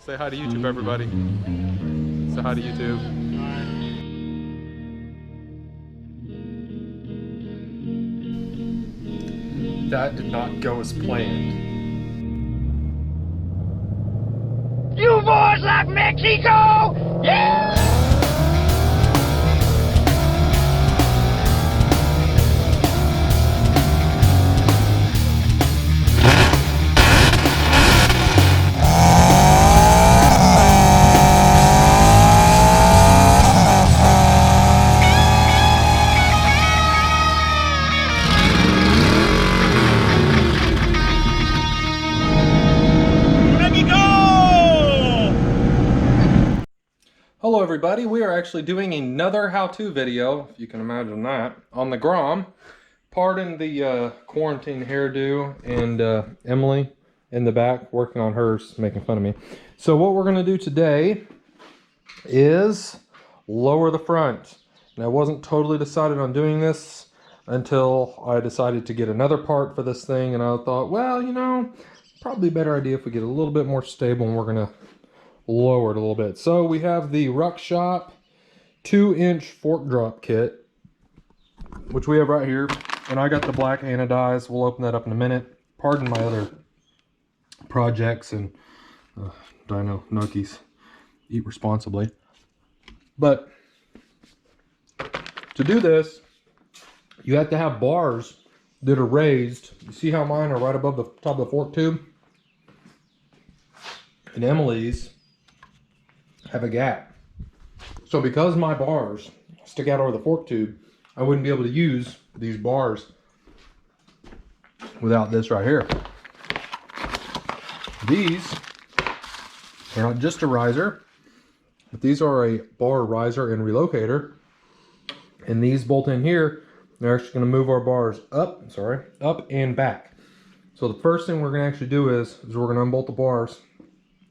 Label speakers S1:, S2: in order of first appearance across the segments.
S1: Say hi to YouTube, everybody. Say hi to YouTube. That did not go as planned.
S2: You boys like Mexico? Yeah!
S1: Hello everybody, we are actually doing another how-to video, if you can imagine that, on the Grom. Pardon the quarantine hairdo and Emily in the back working on hers, making fun of me. So what we're going to do today is lower the front. And I wasn't totally decided on doing this until I decided to get another part for this thing, and I thought, well, you know, probably a better idea if we get a little bit more stable, and we're going to lower it a little bit. So we have the Ruck Shop 2-inch fork drop kit, which we have right here, and I got the black anodized. We'll open that up in a minute. Pardon my other projects and dino nuggies. Eat responsibly. But to do this, you have to have bars that are raised. You see how mine are right above the top of the fork tube? And Emily's have a gap. So because my bars stick out over the fork tube, I wouldn't be able to use these bars without this right here. These are not just a riser, but these are a bar riser and relocator. And these bolt in here. They're actually going to move our bars up and back. So the first thing we're going to actually do is we're going to unbolt the bars.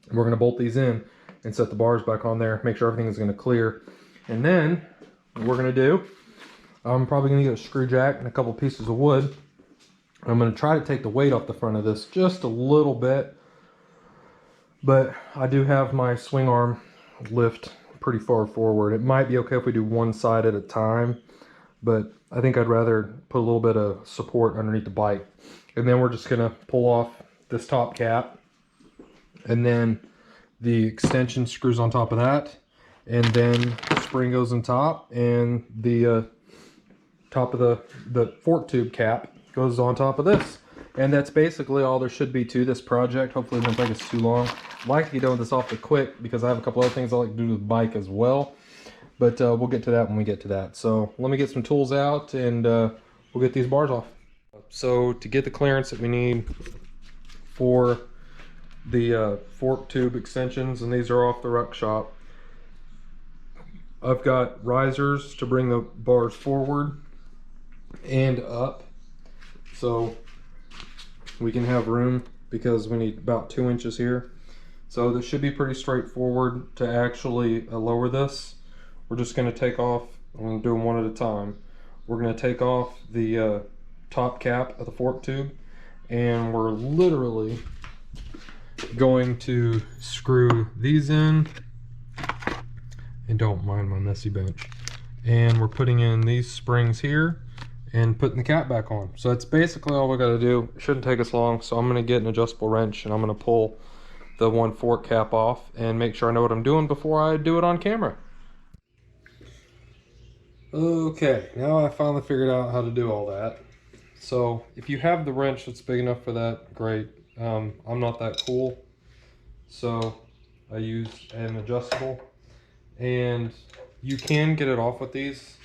S1: And we're going to bolt these in and set the bars back on there, make sure everything is going to clear. And then what we're going to do, I'm probably going to get a screw jack and a couple pieces of wood. I'm going to try to take the weight off the front of this just a little bit, but I do have my swing arm lift pretty far forward. It might be okay if we do one side at a time, but I think I'd rather put a little bit of support underneath the bike. And then we're just going to pull off this top cap, and then the extension screws on top of that, and then the spring goes on top, and the top of the fork tube cap goes on top of this. And that's basically all there should be to this project. Hopefully it won't take us too long. I'd like to get done with this off the quick because I have a couple other things I like to do to the bike as well, but we'll get to that when we get to that. So let me get some tools out, and we'll get these bars off. So to get the clearance that we need for the fork tube extensions, and these are off the Ruck Shop, I've got risers to bring the bars forward and up so we can have room, because we need about 2 inches here. So this should be pretty straightforward to actually lower this. We're just going to take off, I'm going to do them one at a time. We're going to take off the top cap of the fork tube, and we're literally going to screw these in, and don't mind my messy bench, and we're putting in these springs here and putting the cap back on. So that's basically all we got to do. It shouldn't take us long. So I'm going to get an adjustable wrench, and I'm going to pull the one fork cap off and make sure I know what I'm doing before I do it on camera. Okay, now I finally figured out how to do all that. So if you have the wrench that's big enough for that, great. I'm not that cool, so I use an adjustable, and you can get it off with these,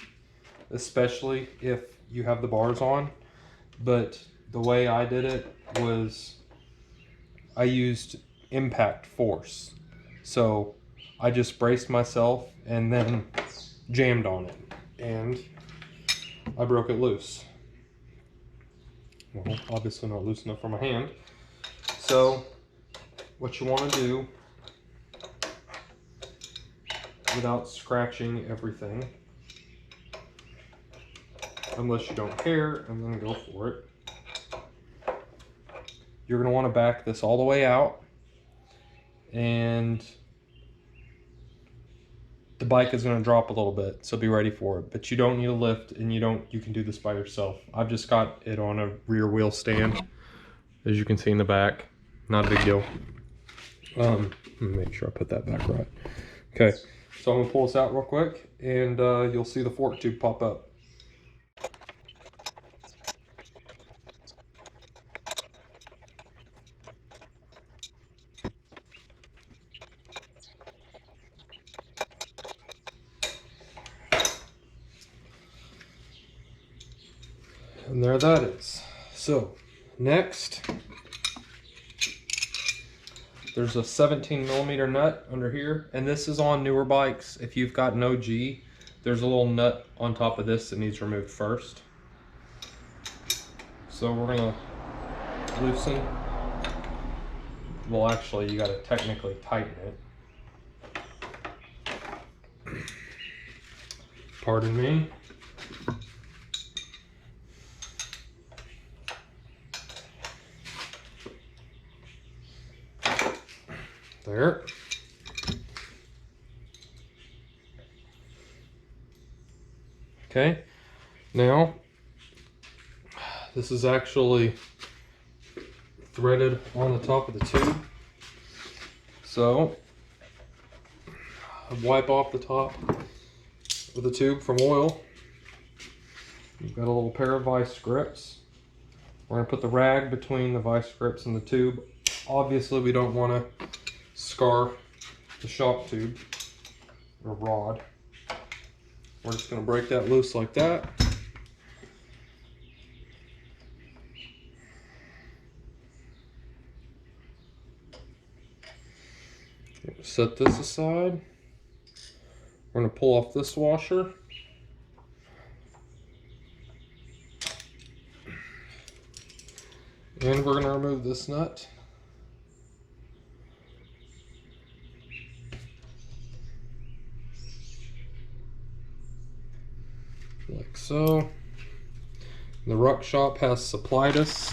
S1: especially if you have the bars on. But the way I did it was I used impact force. So I just braced myself and then jammed on it, and I broke it loose. Well, obviously not loose enough for my hand. So what you want to do, without scratching everything, unless you don't care, and then go for it, you're going to want to back this all the way out and the bike is going to drop a little bit, so be ready for it. But you don't need a lift, and you can do this by yourself. I've just got it on a rear wheel stand, as you can see in the back. Not a big deal. Let me make sure I put that back right. Okay, so I'm gonna pull this out real quick, and you'll see the fork tube pop up. And there that is. So next, there's a 17mm nut under here, and this is on newer bikes. If you've got an OG, there's a little nut on top of this that needs removed first. So we're gonna loosen. Well, actually, you gotta technically tighten it. Pardon me. There. Okay, now this is actually threaded on the top of the tube. So wipe off the top of the tube from oil. You've got a little pair of vice grips. We're going to put the rag between the vice grips and the tube. Obviously, we don't want to scar the shock tube or rod. We're just going to break that loose like that. Set this aside. We're going to pull off this washer. And we're going to remove this nut. Like so. The Ruck Shop has supplied us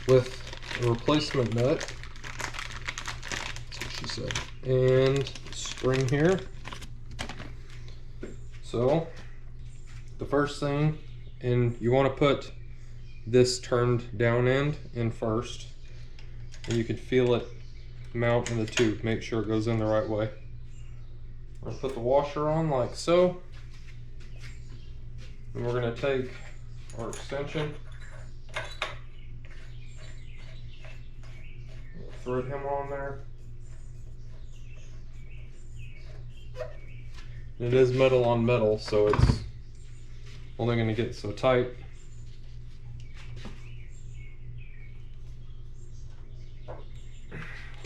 S1: with a replacement nut. That's what she said. And spring here. So the first thing, and you want to put this turned down end in first, and you can feel it mount in the tube. Make sure it goes in the right way. We're going to put the washer on like so. And we're going to take our extension, thread him on there. It is metal on metal, so it's only going to get so tight.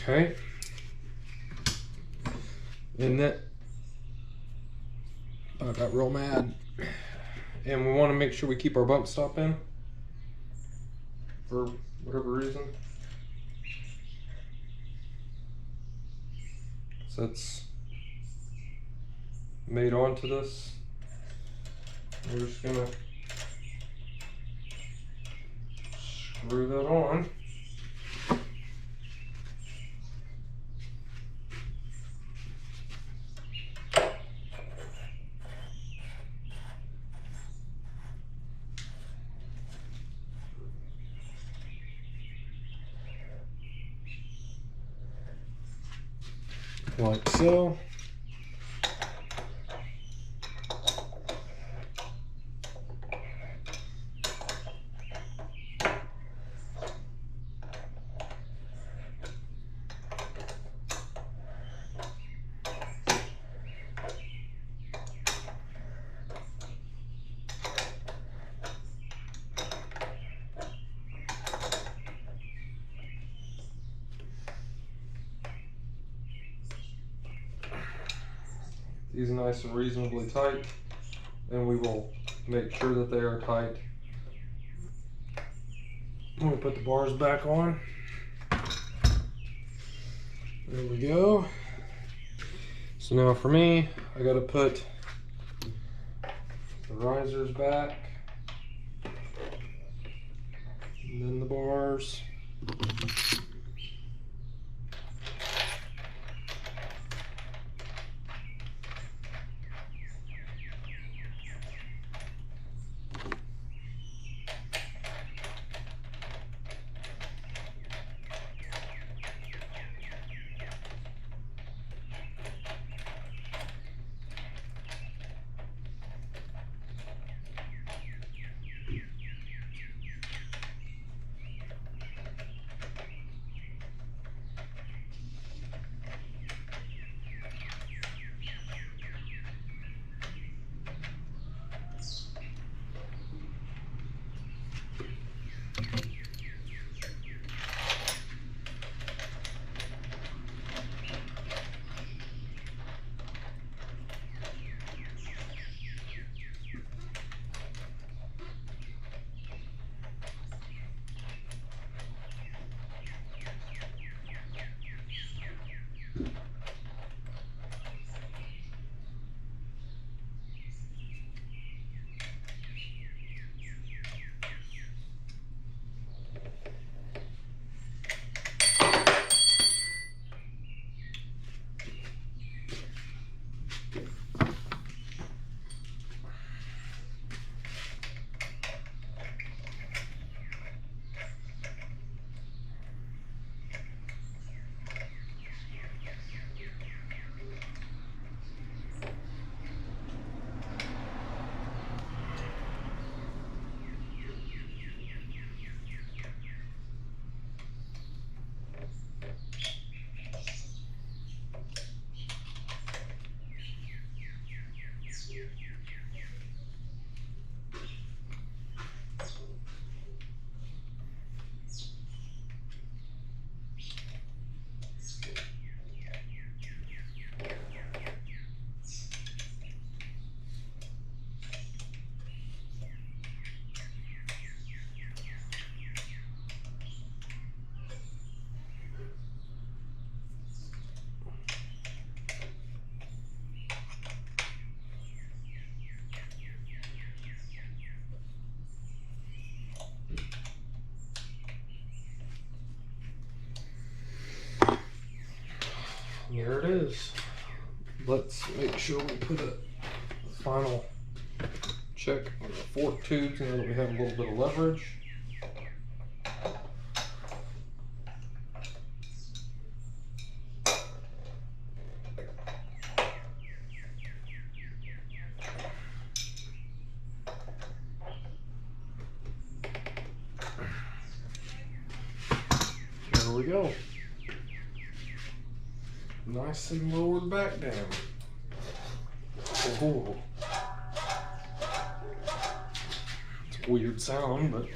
S1: Okay. And that, I got real mad. And we want to make sure we keep our bump stop in for whatever reason. So it's made onto this. We're just gonna screw that on. Like so. These are nice and reasonably tight, and we will make sure that they are tight. We'll put the bars back on. There we go. So now for me, I gotta put the risers back, and then the bars. Here it is. Let's make sure we put a final check on the fork tubes now that we have a little bit of leverage. There we go. Nice and lowered back down. Oh. It's a weird sound, but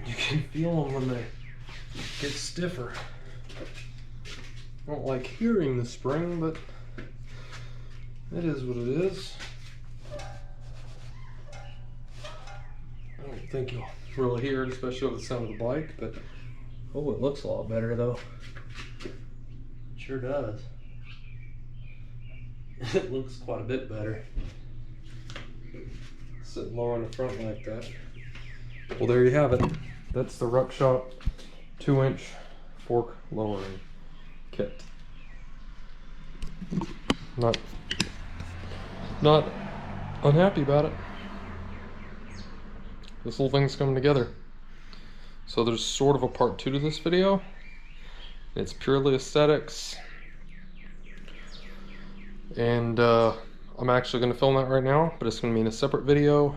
S1: you can feel them when they get stiffer. I don't like hearing the spring, but it is what it is. I don't think you'll really hear it, especially with the sound of the bike, but oh, it looks a lot better though.
S3: It sure does. It looks quite a bit better.
S1: Sitting lower in the front like that. Well, there you have it. That's the Ruck Shop 2-inch fork lowering kit. Not unhappy about it. This whole thing's coming together. So there's sort of a part 2 to this video. It's purely aesthetics. And I'm actually going to film that right now, but it's going to be in a separate video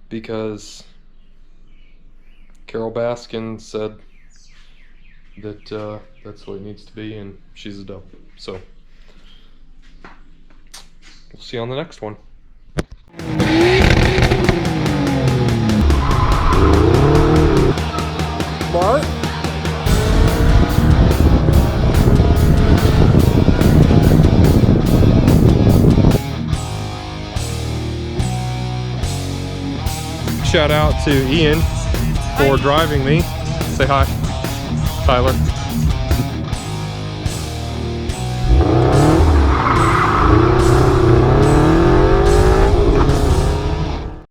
S1: because Carol Baskin said that that's what it needs to be, and she's a dope. So we'll see you on the next one. Bart? Shout out to Ian for driving me. Say hi, Tyler.